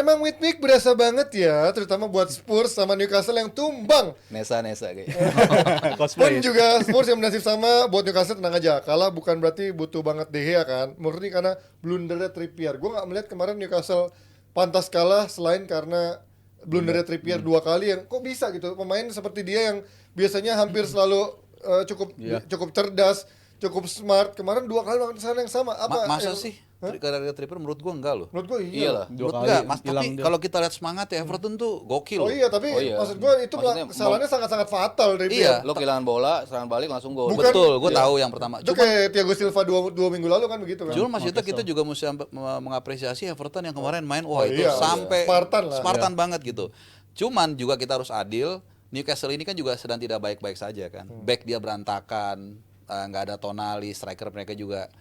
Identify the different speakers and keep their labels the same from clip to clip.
Speaker 1: Emang midweek berasa banget ya, terutama buat Spurs sama Newcastle yang tumbang.
Speaker 2: Nesa kayak.
Speaker 1: Pun juga Spurs yang bernasib sama, buat Newcastle tenang aja. Kalah bukan berarti butuh banget De Gea kan. Murni karena blundernya Trippier. Gue gak melihat kemarin Newcastle pantas kalah selain karena blundernya Trippier 2 kali yang kok bisa gitu. Pemain seperti dia yang biasanya hampir selalu cukup cerdas, cukup smart. Kemarin 2 kali melakukan kesalahan yang sama.
Speaker 2: Masa sih? Karena Trippier menurut gua enggak loh.
Speaker 1: Menurut gue iya.
Speaker 2: Iyalah.
Speaker 3: Dua
Speaker 2: Menurut
Speaker 3: kali
Speaker 2: enggak, Mas,
Speaker 3: hilang
Speaker 2: tapi
Speaker 3: dia.
Speaker 2: kalau kita lihat semangat ya Everton tuh gokil.
Speaker 1: Oh iya, tapi maksud gue itu
Speaker 2: Maksudnya
Speaker 1: kesalahannya sangat-sangat fatal dari
Speaker 2: Iya, lo kehilangan bola, serangan balik langsung gol.
Speaker 1: Bukan-
Speaker 2: Betul, gua
Speaker 1: iya.
Speaker 2: tahu yang pertama.
Speaker 1: Itu kayak Thiago Silva 2 minggu lalu kan begitu kan.
Speaker 2: Cuma maksudnya kita juga mesti mengapresiasi Everton yang kemarin main, wah itu
Speaker 1: iya,
Speaker 2: sampai
Speaker 1: Spartan lah.
Speaker 2: Spartan banget gitu. Cuman juga kita harus adil, Newcastle ini kan juga sedang tidak baik-baik saja kan. Back dia berantakan, nggak ada Tonali, striker mereka juga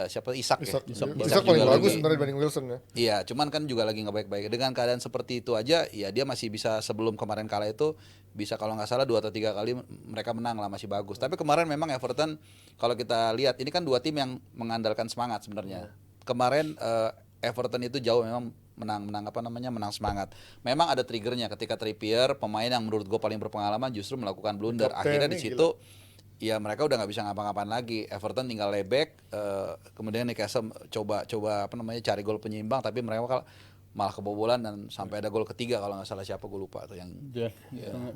Speaker 2: siapa Isak ya.
Speaker 1: Isak paling
Speaker 2: juga
Speaker 1: bagus
Speaker 2: lagi.
Speaker 1: sebenarnya dibanding Wilson ya.
Speaker 2: Iya, cuman kan juga lagi nggak baik-baik. Dengan keadaan seperti itu aja, ya dia masih bisa sebelum kemarin kalah itu bisa kalau nggak salah 2 atau 3 kali mereka menang lah, masih bagus. Tapi kemarin memang Everton kalau kita lihat ini kan 2 tim yang mengandalkan semangat sebenarnya. Kemarin Everton itu jauh memang menang semangat. Memang ada triggernya ketika Trippier, pemain yang menurut gue paling berpengalaman justru melakukan blunder.
Speaker 1: Kapten
Speaker 2: Akhirnya
Speaker 1: nih,
Speaker 2: di situ ya mereka udah nggak bisa ngapa-ngapain lagi. Everton tinggal layback, kemudian Newcastle coba cari gol penyeimbang, tapi mereka malah kebobolan dan sampai ada gol ketiga kalau nggak salah siapa gue lupa tuh yang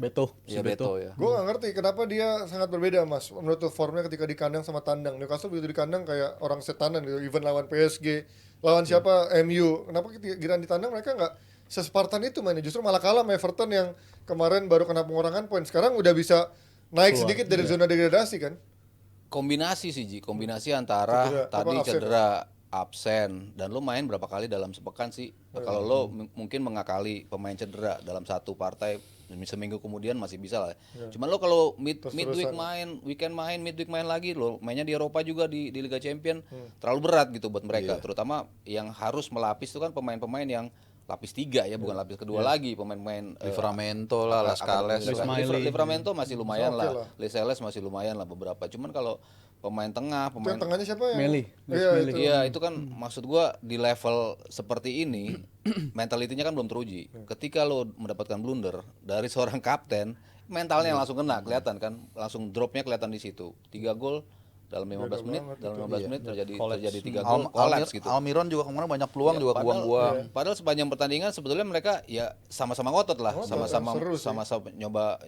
Speaker 3: Beto.
Speaker 2: ya Beto ya.
Speaker 1: Gue gak ngerti kenapa dia sangat berbeda mas. Menurut tuh formnya ketika di kandang sama tandang. Newcastle begitu di kandang kayak orang setanan gitu. Even lawan PSG, lawan siapa MU. Kenapa giliran di tandang mereka nggak sespartan itu mainnya. Justru malah kalah sama Everton yang kemarin baru kena pengurangan poin. Sekarang udah bisa naik sedikit dari zona degradasi kan.
Speaker 2: Kombinasi sih Ji, kombinasi antara tadi
Speaker 1: absen?
Speaker 2: cedera, absen, dan lo main berapa kali dalam sepekan sih? Kalau lo mungkin mengakali pemain cedera dalam satu partai seminggu kemudian masih bisa lah. Cuman lo kalau midweek main, weekend main, midweek main lagi, lo mainnya di Eropa juga di Liga Champion, terlalu berat gitu buat mereka. Terutama yang harus melapis itu kan pemain-pemain yang lapis 3 ya, bukan lapis kedua lagi, pemain-pemain Livramento lah, Las Calles, Livramento masih lumayan lah, Lascelles masih lumayan lah beberapa. Cuman kalau pemain tengah,
Speaker 1: Itu yang tengahnya siapa ya?
Speaker 3: Meli.
Speaker 2: Iya itu kan maksud gua di level seperti ini mentalitinya kan belum teruji. Ketika lo mendapatkan blunder dari seorang kapten, mentalnya langsung kena, kelihatan kan, langsung dropnya kelihatan di situ. 3 gol dalam 15 menit, terjadi 3 gol, kolaps gitu.
Speaker 3: Almiron juga kemarin banyak peluang juga buang-buang.
Speaker 2: Padahal sepanjang pertandingan sebetulnya mereka ya sama-sama ngotot lah, sama-sama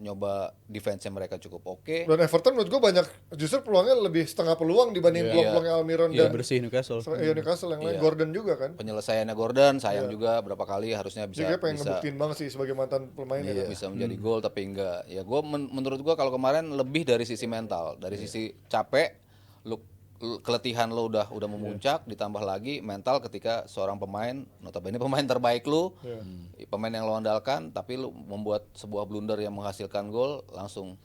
Speaker 2: nyoba defense-nya mereka cukup oke.
Speaker 1: Dan Everton menurut gue banyak justru peluangnya lebih setengah peluang dibanding peluang-peluangnya Almiron dan
Speaker 3: Bersih Newcastle.
Speaker 1: Newcastle yang lain. Gordon juga kan.
Speaker 2: Penyelesaiannya Gordon sayang juga berapa kali harusnya bisa
Speaker 1: Jadi pengen ngebuktiin banget sih sebagai mantan pemain ya.
Speaker 2: bisa menjadi gol tapi enggak. Ya menurut gua kalau kemarin lebih dari sisi mental, dari sisi capek, keletihan lo udah memuncak, ditambah lagi mental ketika seorang pemain, notabene pemain terbaik lo, pemain yang lo andalkan, tapi lo membuat sebuah blunder yang menghasilkan gol langsung.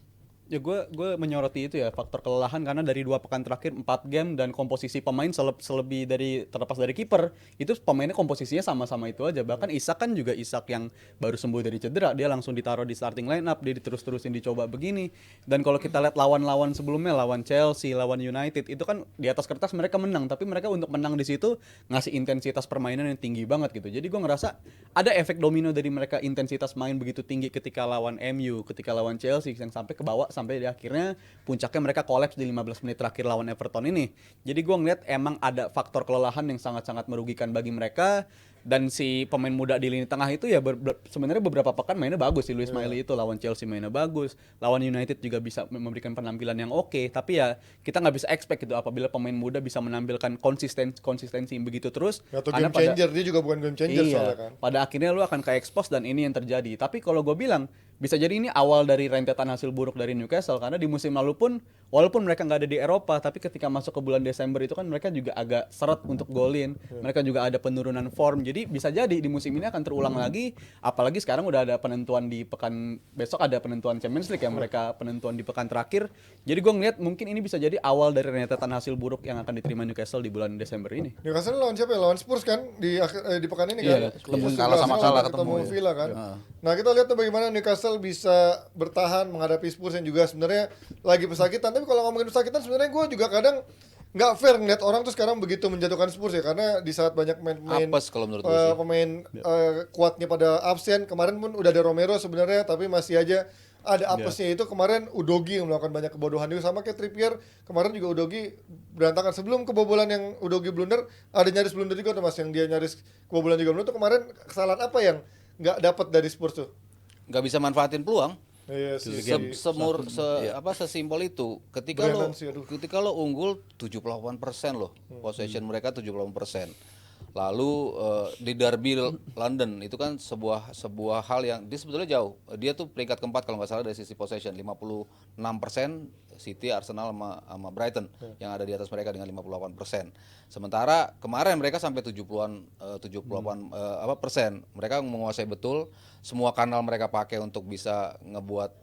Speaker 3: Ya gue menyoroti itu ya, faktor kelelahan, karena dari 2 pekan terakhir 4 game dan komposisi pemain selebih dari, terlepas dari kiper, itu pemainnya komposisinya sama-sama itu aja. Bahkan Isak kan juga Isak yang baru sembuh dari cedera, dia langsung ditaruh di starting line up, dia diterus-terusin dicoba begini. Dan kalau kita lihat lawan-lawan sebelumnya, lawan Chelsea, lawan United, itu kan di atas kertas mereka menang, tapi mereka untuk menang di situ ngasih intensitas permainan yang tinggi banget gitu. Jadi gue ngerasa ada efek domino dari mereka, intensitas main begitu tinggi ketika lawan MU, ketika lawan Chelsea, yang sampai ke bawah, sampai di akhirnya puncaknya mereka kolaps di 15 menit terakhir lawan Everton ini. Jadi gue ngeliat emang ada faktor kelelahan yang sangat-sangat merugikan bagi mereka. Dan si pemain muda di lini tengah itu ya sebenarnya beberapa pekan mainnya bagus sih. Luis Maili itu lawan Chelsea mainnya bagus, lawan United juga bisa memberikan penampilan yang oke. Tapi ya kita nggak bisa expect gitu apabila pemain muda bisa menampilkan konsistensi begitu terus.
Speaker 1: Atau game changer, dia juga bukan game changer soalnya kan.
Speaker 3: Pada akhirnya lu akan ke-expose dan ini yang terjadi. Tapi kalau gue bilang bisa jadi ini awal dari rentetan hasil buruk dari Newcastle, karena di musim lalu pun walaupun mereka nggak ada di Eropa, tapi ketika masuk ke bulan Desember itu kan mereka juga agak seret untuk golin. Mereka juga ada penurunan form. Jadi bisa jadi di musim ini akan terulang lagi, apalagi sekarang udah ada penentuan di pekan besok, ada penentuan Champions League ya, mereka penentuan di pekan terakhir. Jadi gue ngeliat mungkin ini bisa jadi awal dari rentetan hasil buruk yang akan diterima Newcastle di bulan Desember ini.
Speaker 1: Newcastle lawan siapa ya? Lawan Spurs kan di pekan ini kan.
Speaker 2: Kalah
Speaker 1: ketemu Villa kan. Nah, kita lihat tuh bagaimana Newcastle bisa bertahan menghadapi Spurs yang juga sebenarnya lagi pesakitan. Tapi kalau ngomongin pesakitan sebenarnya gue juga kadang nggak fair ngeliat orang tuh sekarang begitu menjatuhkan Spurs ya, karena di saat banyak pemain
Speaker 2: Apes kalau menurut gue sih.
Speaker 1: pemain kuatnya pada absen. Kemarin pun udah ada Romero sebenarnya, tapi masih aja ada apesnya. Itu kemarin Udogi yang melakukan banyak kebodohan juga, sama kayak Trippier. Kemarin juga Udogi berantakan. Sebelum kebobolan yang Udogi blunder, ada nyaris blunder juga tuh Mas, yang dia nyaris kebobolan juga. Menurut tuh kemarin kesalahan apa yang nggak dapat dari Spurs tuh?
Speaker 2: Nggak bisa manfaatin peluang.
Speaker 1: Iya sih.
Speaker 2: Sesimpel itu.
Speaker 1: Brennan sih, aduh.
Speaker 2: Ketika lo unggul 78% loh. Possession mereka 78%. Lalu di Derby London itu kan sebuah hal yang dia sebetulnya jauh. Dia tuh peringkat keempat kalau nggak salah dari sisi possession, 56%. City, Arsenal sama Brighton yang ada di atas mereka dengan 58%. Sementara kemarin mereka sampai 78 persen. Mereka menguasai betul semua kanal, mereka pakai untuk bisa ngebuat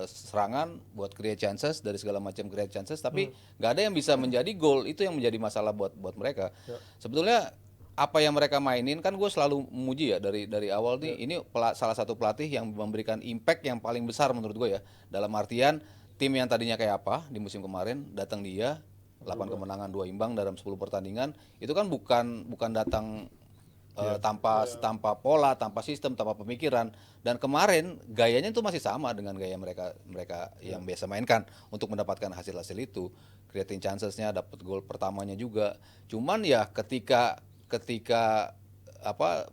Speaker 2: serangan, buat create chances dari segala macam create chances, tapi nggak ada yang bisa menjadi gol. Itu yang menjadi masalah buat mereka. Sebetulnya apa yang mereka mainin, kan gue selalu memuji ya dari awal nih, ini salah satu pelatih yang memberikan impact yang paling besar menurut gue ya. Dalam artian tim yang tadinya kayak apa di musim kemarin, datang dia 8 kemenangan 2 imbang dalam 10 pertandingan. Itu kan bukan datang tanpa pola, tanpa sistem, tanpa pemikiran. Dan kemarin gayanya itu masih sama dengan gaya mereka yang biasa mainkan untuk mendapatkan hasil-hasil itu. Creating chances-nya, dapat gol pertamanya juga. Cuman ya ketika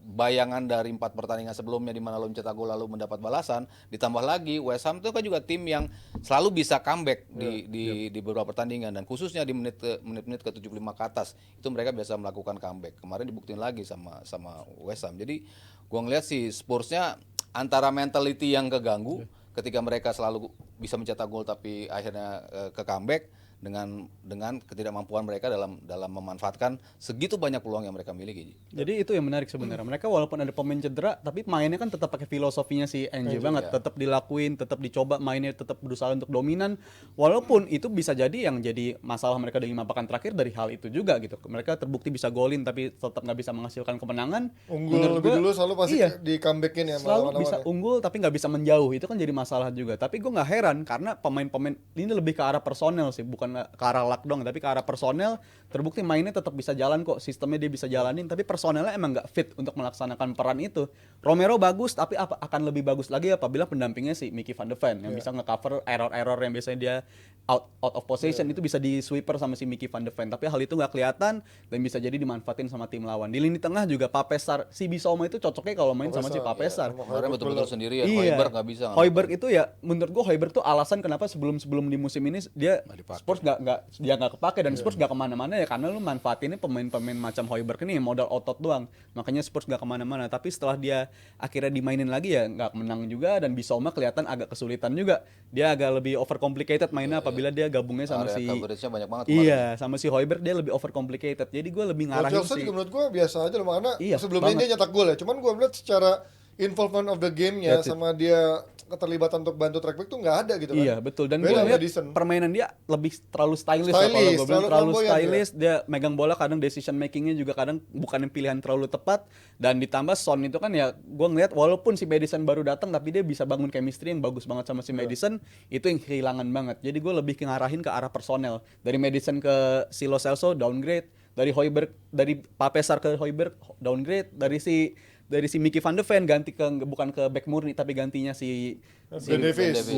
Speaker 2: bayangan dari 4 pertandingan sebelumnya di mana lo mencetak gol lalu mendapat balasan, ditambah lagi West Ham itu kan juga tim yang selalu bisa comeback di beberapa pertandingan, dan khususnya di menit-menit ke 75 ke atas itu mereka biasa melakukan comeback. Kemarin dibuktiin lagi sama West Ham. Jadi gua ngeliat si Spursnya antara mentality yang keganggu ketika mereka selalu bisa mencetak gol tapi akhirnya ke comeback, dengan ketidakmampuan mereka dalam memanfaatkan segitu banyak peluang yang mereka miliki.
Speaker 3: Jadi itu yang menarik sebenarnya. Mereka walaupun ada pemain cedera, tapi mainnya kan tetap pakai filosofinya si NJ banget.
Speaker 2: Ya.
Speaker 3: Tetap dilakuin, tetap dicoba, mainnya tetap berusaha untuk dominan. Walaupun itu bisa jadi yang jadi masalah mereka di 5 pekan terakhir dari hal itu juga gitu. Mereka terbukti bisa golin tapi tetap nggak bisa menghasilkan kemenangan.
Speaker 1: Unggul lebih dulu selalu pasti di comebackin ya.
Speaker 3: Selalu bisa unggul tapi nggak bisa menjauh. Itu kan jadi masalah juga. Tapi gue nggak heran karena pemain-pemain ini lebih ke arah personel sih, bukan ke arah luck dong, tapi ke arah personel. Terbukti mainnya tetap bisa jalan kok, sistemnya dia bisa jalanin, tapi personelnya emang nggak fit untuk melaksanakan peran itu. Romero bagus, tapi akan lebih bagus lagi apabila pendampingnya si Mickey van de Ven yang bisa nge-cover error-error yang biasanya dia out of possession, itu bisa di sweeper sama si Mickey van de Ven. Tapi hal itu nggak kelihatan dan bisa jadi dimanfaatin sama tim lawan. Di lini tengah juga Papesar, si Bissouma itu cocoknya kalau main sama si Papesar.
Speaker 2: Kemarin betul-betul sendiri ya.
Speaker 3: Iya.
Speaker 2: Højbjerg nggak bisa.
Speaker 3: Højbjerg itu ya menurut gua Højbjerg tuh alasan kenapa sebelum di musim ini dia Spurs nggak kepake dan Spurs nggak kemana-mana ya karena lu manfaatinnya pemain-pemain macam Højbjerg ini modal otot doang, makanya Spurs nggak kemana-mana. Tapi setelah dia akhirnya dimainin lagi ya nggak menang juga, dan Bissouma kelihatan agak kesulitan juga, dia agak lebih overcomplicated mainnya apabila dia gabungnya sama si
Speaker 2: coverage-nya banyak banget
Speaker 3: sama si Højbjerg, dia lebih overcomplicated. Jadi gue lebih ngarahin
Speaker 1: Chelsea
Speaker 3: sih
Speaker 1: juga menurut gue biasa aja loh, karena sebelumnya
Speaker 3: banget.
Speaker 1: dia nyetak gol ya. Cuman gue melihat secara involvement of the game-nya sama dia keterlibatan untuk bantu track back tuh nggak ada gitu kan.
Speaker 3: Iya betul, dan gue lihat permainan dia lebih terlalu stylish lah kalau gue bilang, terlalu stylish dia megang bola, kadang decision makingnya juga kadang bukan pilihan terlalu tepat, dan ditambah Son itu kan ya gue ngeliat walaupun si Maddison baru datang tapi dia bisa bangun chemistry yang bagus banget sama si Maddison, itu yang kehilangan banget. Jadi gue lebih ngarahin ke arah personel, dari Maddison ke si Lo Celso downgrade, dari Højbjerg, dari Papesar ke Højbjerg downgrade, dari si Mickey van de Ven ganti bukan ke back murni tapi gantinya si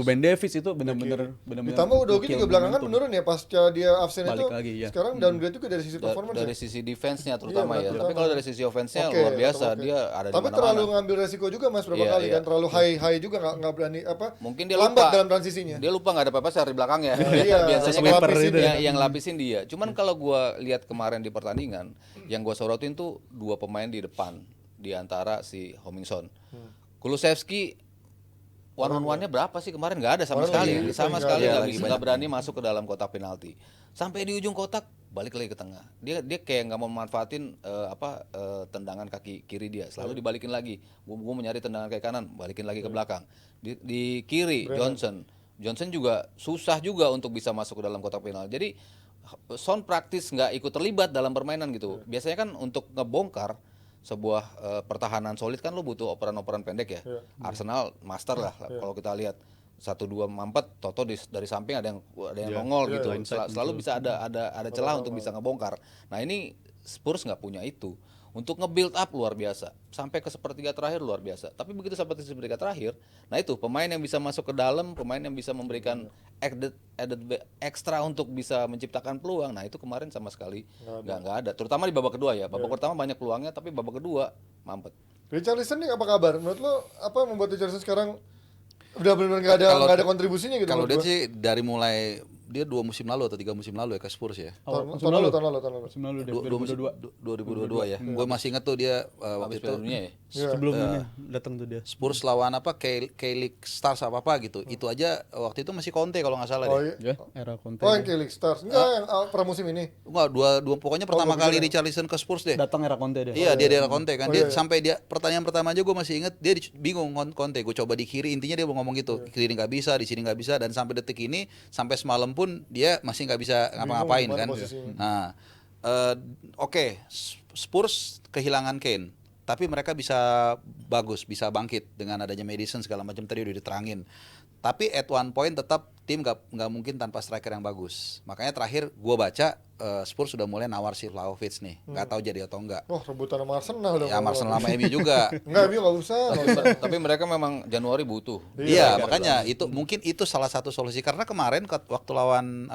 Speaker 3: Ben Davies itu benar-benar
Speaker 1: ditambah Udogi juga belakangan menurun ya pasca dia absen itu
Speaker 3: lagi, ya.
Speaker 1: Sekarang downgrade juga dari sisi performance
Speaker 2: dari sisi defense-nya terutama tapi kalau dari sisi offense-nya luar biasa. Dia ada di
Speaker 1: tapi
Speaker 2: mana-mana.
Speaker 1: Terlalu ngambil resiko juga Mas berapa kali kan, terlalu high juga nggak berani
Speaker 2: mungkin dia
Speaker 1: lambat
Speaker 2: lupa
Speaker 1: dalam transisinya,
Speaker 2: dia lupa nggak ada apa-apa di belakangnya. Biasanya
Speaker 3: sweeper itu
Speaker 2: yang lapisin dia. Cuman kalau gua lihat kemarin di pertandingan yang gua sorotin tuh 2 pemain di depan di antara si Homingson. Kulusevski one on one-nya berapa sih kemarin? Nggak ada sama sekali nggak berani masuk ke dalam kotak penalti. Sampai di ujung kotak balik lagi ke tengah. Dia kayak nggak mau memanfaatin tendangan kaki kiri dia. Selalu dibalikin lagi. Gua mencari tendangan kaki kanan, balikin lagi ke belakang. Di kiri Johnson juga susah juga untuk bisa masuk ke dalam kotak penalti. Jadi Son praktis nggak ikut terlibat dalam permainan gitu. Biasanya kan untuk ngebongkar sebuah pertahanan solid kan lo butuh operan-operan pendek ya. Arsenal master lah kalau kita lihat. 1-2 mampet, toto dari samping ada yang nongol gitu. Selalu bisa ada celah untuk bisa ngebongkar. Nah ini Spurs nggak punya itu. Untuk nge-build up luar biasa, sampai ke sepertiga terakhir luar biasa. Tapi begitu sampai ke sepertiga terakhir, nah itu pemain yang bisa masuk ke dalam, pemain yang bisa memberikan extra untuk bisa menciptakan peluang. Nah itu kemarin sama sekali nggak ada. Terutama di babak kedua ya. Babak pertama banyak peluangnya, tapi babak kedua mampet.
Speaker 1: Richarlison nih apa kabar? Menurut lo apa membuat Richarlison sekarang udah benar-benar nggak ada kontribusinya gitu?
Speaker 4: Kalau
Speaker 1: menurut
Speaker 4: dia
Speaker 1: gua?
Speaker 4: sih dari mulai dia 2 musim lalu atau 3 musim lalu ya ke Spurs ya.
Speaker 1: Tahun lalu.
Speaker 3: Musim lalu deh,
Speaker 4: 2022 ya. Gue masih inget tuh dia waktu
Speaker 2: Habis
Speaker 4: itu
Speaker 2: Piala Dunia ya.
Speaker 3: sebelum ini datang tuh dia.
Speaker 4: Spurs lawan apa K-League Stars apa gitu. Itu aja waktu itu masih Conte kalau nggak salah
Speaker 1: Oh
Speaker 4: deh.
Speaker 1: iya.
Speaker 3: Ya, era Conte.
Speaker 1: Oh yang Kelly Stars. Enggak yang pramusim ini.
Speaker 4: Enggak, dua pokoknya pertama kali Richarlison ke Spurs deh.
Speaker 3: Datang era Conte deh.
Speaker 4: Iya, dia daerah Conte kan. Dia sampai dia pertanyaan pertama aja gue masih inget dia bingung Conte. Gue coba di kiri, intinya dia mau ngomong gitu. Kiri nggak bisa, di sini nggak bisa, dan sampai detik ini sampai semalam pun dia masih nggak bisa ngapa-ngapain kan. Nah, oke, Spurs kehilangan Kane, tapi mereka bisa bagus, bisa bangkit dengan adanya Madison segala macam tadi udah diterangin. Tapi at one point tetap tim nggak mungkin tanpa striker yang bagus. Makanya terakhir gue baca Spurs sudah mulai nawar si Vlahovic nih, nggak tahu jadi atau enggak.
Speaker 1: Oh rebutan sama Arsenal dong.
Speaker 4: Ya Arsenal sama MU juga.
Speaker 1: Enggak, MU nggak usah.
Speaker 2: Tapi mereka memang Januari butuh.
Speaker 4: Iya, makanya itu mungkin itu salah satu solusi karena kemarin waktu lawan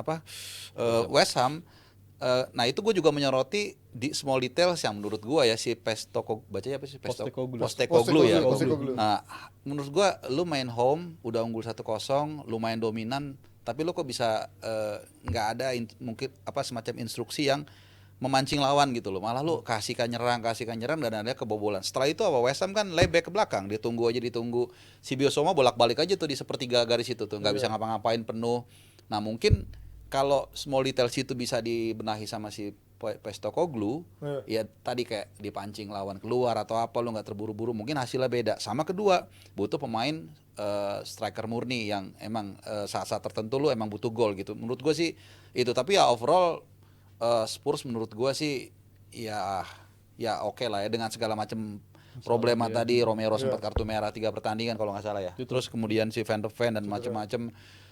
Speaker 4: West Ham, nah itu gue juga menyoroti di small details yang menurut gue ya si bacanya apa sih Postecoglou ya.
Speaker 1: Postecoglou.
Speaker 4: Nah, menurut gue lu main home udah unggul 1-0, lu main dominan, tapi lu kok bisa nggak ada mungkin apa semacam instruksi yang memancing lawan gitu loh. Malah lu kasihkan nyerang dan ada kebobolan. Setelah itu apa West Ham kan layback ke belakang, ditunggu si Biosoma bolak-balik aja tuh di sepertiga garis itu tuh, nggak bisa ngapa-ngapain penuh. Nah, mungkin kalau small details itu bisa dibenahi sama si Postecoglou, ya tadi kayak dipancing lawan keluar atau apa, lu nggak terburu-buru, mungkin hasilnya beda. Sama kedua, butuh pemain striker murni yang emang saat-saat tertentu lu emang butuh gol gitu. Menurut gue sih itu, tapi ya overall Spurs menurut gue sih ya oke lah ya dengan segala macam problema tadi. Romero sempat kartu merah 3 pertandingan kalau nggak salah ya. Terus kemudian si Van de Ven dan macam-macam.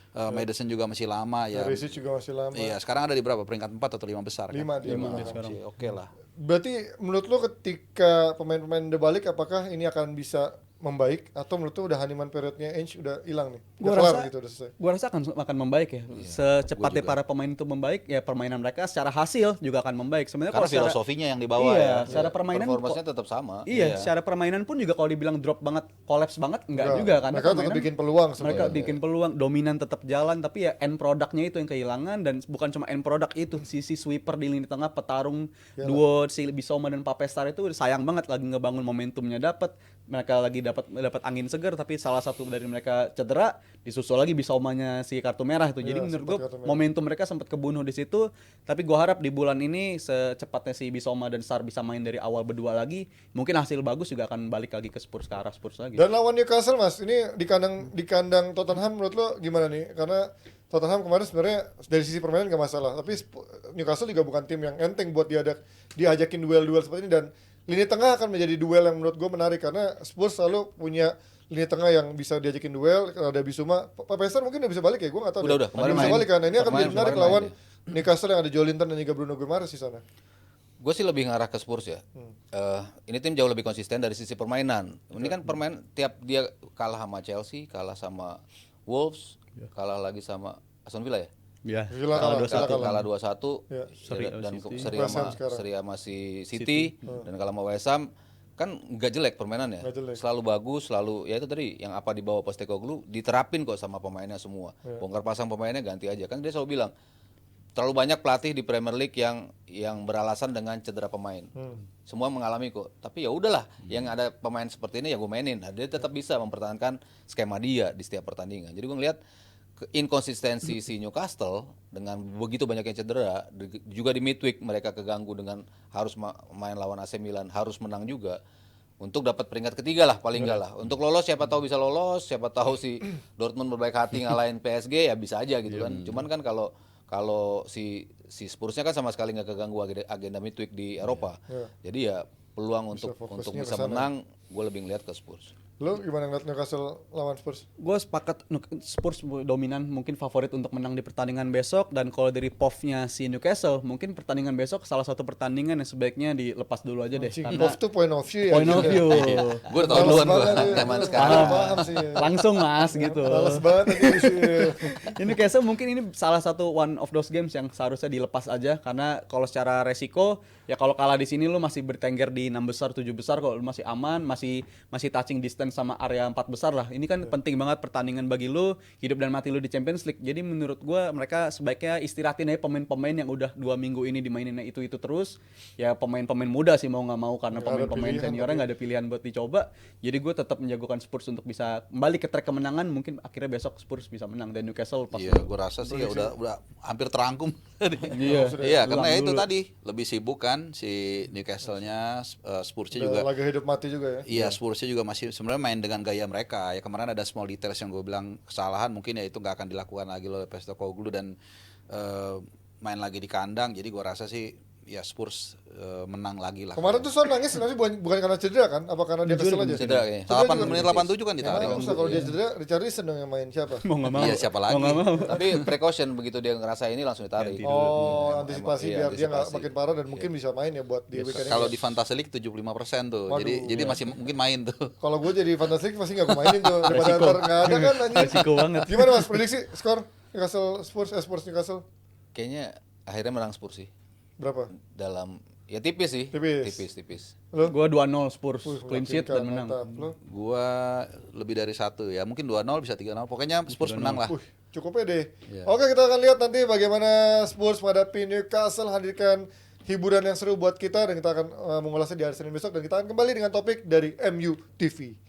Speaker 4: Madison juga masih lama ya.
Speaker 1: Perisic juga masih lama.
Speaker 4: Iya, sekarang ada di berapa? Peringkat 4 atau 5 besar kan?
Speaker 1: 5 dia.
Speaker 3: sekarang.
Speaker 4: Oke lah.
Speaker 1: Berarti menurut lo ketika pemain-pemain udah balik, apakah ini akan bisa membaik atau menurut lo udah honeymoon periodnya Ainge udah hilang nih? Udah kelar gitu, udah selesai.
Speaker 3: Gua rasa akan membaik ya. Secepatnya para pemain itu membaik, ya permainan mereka secara hasil juga akan membaik. Sebenarnya
Speaker 4: Karena
Speaker 3: kalau secara-
Speaker 4: filosofinya yang dibawa
Speaker 3: iya,
Speaker 4: ya.
Speaker 3: secara permainan
Speaker 2: Performanya tetap sama.
Speaker 3: Iya, secara permainan pun juga kalau dibilang drop banget, collapse banget enggak juga kan.
Speaker 1: Mereka tetap bikin peluang
Speaker 3: Mereka
Speaker 1: sebenarnya.
Speaker 3: bikin peluang, dominan tetap jalan, tapi ya end produknya itu yang kehilangan. Dan bukan cuma end produk itu, sisi sweeper di lini tengah, petarung duo si Bissouma dan Pape-Sarr itu sayang banget lagi ngebangun momentumnya dapat. Mereka lagi dapat angin segar, tapi salah satu dari mereka cedera, disusul lagi Bissouma-nya si kartu merah itu. Jadi menurut gue momentum mereka sempat kebunuh di situ. Tapi gue harap di bulan ini secepatnya si Bissouma dan Sarr bisa main dari awal berdua lagi, mungkin hasil bagus juga akan balik lagi ke Spurs, ke arah Spurs lagi.
Speaker 1: Dan lawan Newcastle Mas, ini di kandang Tottenham menurut lo gimana nih? Karena Tottenham kemarin sebenarnya dari sisi permainan gak masalah, tapi Newcastle juga bukan tim yang enteng buat diajakin duel-duel seperti ini. Dan lini tengah akan menjadi duel yang menurut gue menarik karena Spurs selalu punya lini tengah yang bisa diajakin duel. Kalau ada Bissouma, Pape-Sarr mungkin udah bisa balik ya, gue nggak tahu.
Speaker 2: Udah, kemarin
Speaker 1: bisa
Speaker 2: main.
Speaker 1: balik kan. Nah, ini akan
Speaker 2: Kemarin
Speaker 1: menjadi menarik
Speaker 2: main
Speaker 1: lawan
Speaker 2: dia.
Speaker 1: Newcastle yang ada Joelinton dan juga Bruno Guimaraes di sana.
Speaker 2: Gue sih lebih ngarah ke Spurs ya. Ini tim jauh lebih konsisten dari sisi permainan. Ini kan permainan tiap dia kalah sama Chelsea, kalah sama Wolves, kalah lagi sama Aston Villa ya.
Speaker 3: Ya,
Speaker 1: Villa kalah
Speaker 2: 2-1
Speaker 1: Ya.
Speaker 2: dan
Speaker 3: City.
Speaker 2: seri sama si City dan kalah sama West Ham kan nggak jelek permainannya.
Speaker 1: Nggak jelek.
Speaker 2: Selalu bagus, selalu ya itu tadi yang apa dibawa Postecoglou diterapin kok sama pemainnya semua. Bongkar pasang pemainnya ganti aja. Kan dia selalu bilang terlalu banyak pelatih di Premier League yang beralasan dengan cedera pemain. Semua mengalami kok. Tapi ya udahlah, yang ada pemain seperti ini ya gue mainin. Nah, dia tetap bisa mempertahankan skema dia di setiap pertandingan. Jadi gue ngelihat inkonsistensi si Newcastle dengan begitu banyak yang cedera, juga di midweek mereka keganggu dengan harus main lawan AC Milan, harus menang juga untuk dapat peringkat ketiga lah paling enggak lah. Untuk lolos siapa tahu bisa lolos, siapa tahu si Dortmund berbaik hati ngalahin PSG ya bisa aja gitu kan. Cuman kan kalau si Spursnya kan sama sekali nggak keganggu agenda midweek di Eropa. Jadi ya peluang untuk bisa menang gue lebih ngeliat ke Spurs.
Speaker 1: Lo gimana ngeliat Newcastle lawan Spurs?
Speaker 3: Gue sepakat Spurs dominan, mungkin favorit untuk menang di pertandingan besok. Dan kalau dari POV-nya si Newcastle, mungkin pertandingan besok salah satu pertandingan yang sebaiknya dilepas dulu aja deh. Karena
Speaker 1: Off tuh point of view ya.
Speaker 3: point of view.
Speaker 4: Gue udah tau duluan gue.
Speaker 2: Zaman
Speaker 1: Paham,
Speaker 2: sekarang.
Speaker 1: paham sih.
Speaker 3: Langsung mas gitu.
Speaker 1: Males banget tadi di sini.
Speaker 3: Ini Newcastle mungkin ini salah satu one of those games yang seharusnya dilepas aja, karena kalau secara resiko ya kalau kalah di sini lu masih bertengger di 6 besar 7 besar, kalau lu masih aman, masih touching distance sama area 4 besar lah. Ini kan penting banget pertandingan bagi lu, hidup dan mati lu di Champions League. Jadi menurut gua mereka sebaiknya istirahatin aja pemain-pemain yang udah 2 minggu ini dimaininnya itu terus. Ya pemain-pemain muda sih mau nggak mau, karena
Speaker 1: Nggak ada
Speaker 3: pemain-pemain
Speaker 1: pilihan,
Speaker 3: seniornya nggak ada pilihan buat dicoba. Jadi gue tetap menjagokan Spurs untuk bisa kembali ke track kemenangan. Mungkin akhirnya besok Spurs bisa menang dan Newcastle pas.
Speaker 4: Iya, gue rasa sih ya udah hampir terangkum.
Speaker 3: Iya.
Speaker 4: Iya, karena
Speaker 3: Ulang
Speaker 4: ya itu
Speaker 3: dulu.
Speaker 4: tadi lebih sibuk kan si Newcastle-nya, Spurs-nya juga.
Speaker 1: Laga hidup mati juga ya.
Speaker 4: Iya, Spurs-nya juga masih sebenarnya main dengan gaya mereka. Ya kemarin ada small details yang gue bilang kesalahan, mungkin ya itu nggak akan dilakukan lagi oleh Postecoglou dan main lagi di kandang. Jadi gue rasa sih ya Spurs menang lagi lah.
Speaker 1: Kemarin tuh Son nangis nanti bukan karena cedera kan? Apa karena dia kesel aja?
Speaker 2: Cedera kayaknya.
Speaker 4: 8 menit 87 kan ditarik.
Speaker 1: Emang usah kalau dia cedera, Richarlison dong yang main siapa?
Speaker 3: Mau nggak mau.
Speaker 4: Iya, siapa lagi?
Speaker 3: Mau nggak mau.
Speaker 2: Tapi precaution begitu dia ngerasa ini langsung ditarik.
Speaker 1: Oh,
Speaker 2: Emang,
Speaker 1: antisipasi
Speaker 2: iya,
Speaker 1: biar dia nggak
Speaker 2: antisipasi.
Speaker 1: makin parah dan mungkin bisa main ya buat di weekend ini.
Speaker 4: Kalau di Fantasy League 75% tuh.
Speaker 1: Waduh,
Speaker 4: jadi masih mungkin main tuh.
Speaker 1: Kalau gue jadi Fantasy League pasti nggak gue mainin tuh daripada ntar nggak ada kan anjing.
Speaker 3: Resiko banget.
Speaker 1: Gimana Mas prediksi skor Newcastle Spurs Newcastle
Speaker 2: Kayaknya akhirnya menang Spurs sih.
Speaker 1: berapa?
Speaker 2: Dalam ya tipis sih.
Speaker 1: Tipis.
Speaker 2: Tipis.
Speaker 1: Lo?
Speaker 3: Gue 2-0 Spurs,
Speaker 1: Wih,
Speaker 3: clean sheet dan menang.
Speaker 1: mantap. Lo?
Speaker 4: Gua lebih dari 1 ya. Mungkin 2-0 bisa 3-0. Pokoknya Spurs menang lah.
Speaker 1: Wih, cukup pede.
Speaker 4: Iya.
Speaker 1: Oke, kita akan lihat nanti bagaimana Spurs menghadapi Newcastle, hadirkan hiburan yang seru buat kita dan kita akan mengulasnya di hari Senin besok dan kita akan kembali dengan topik dari MU TV.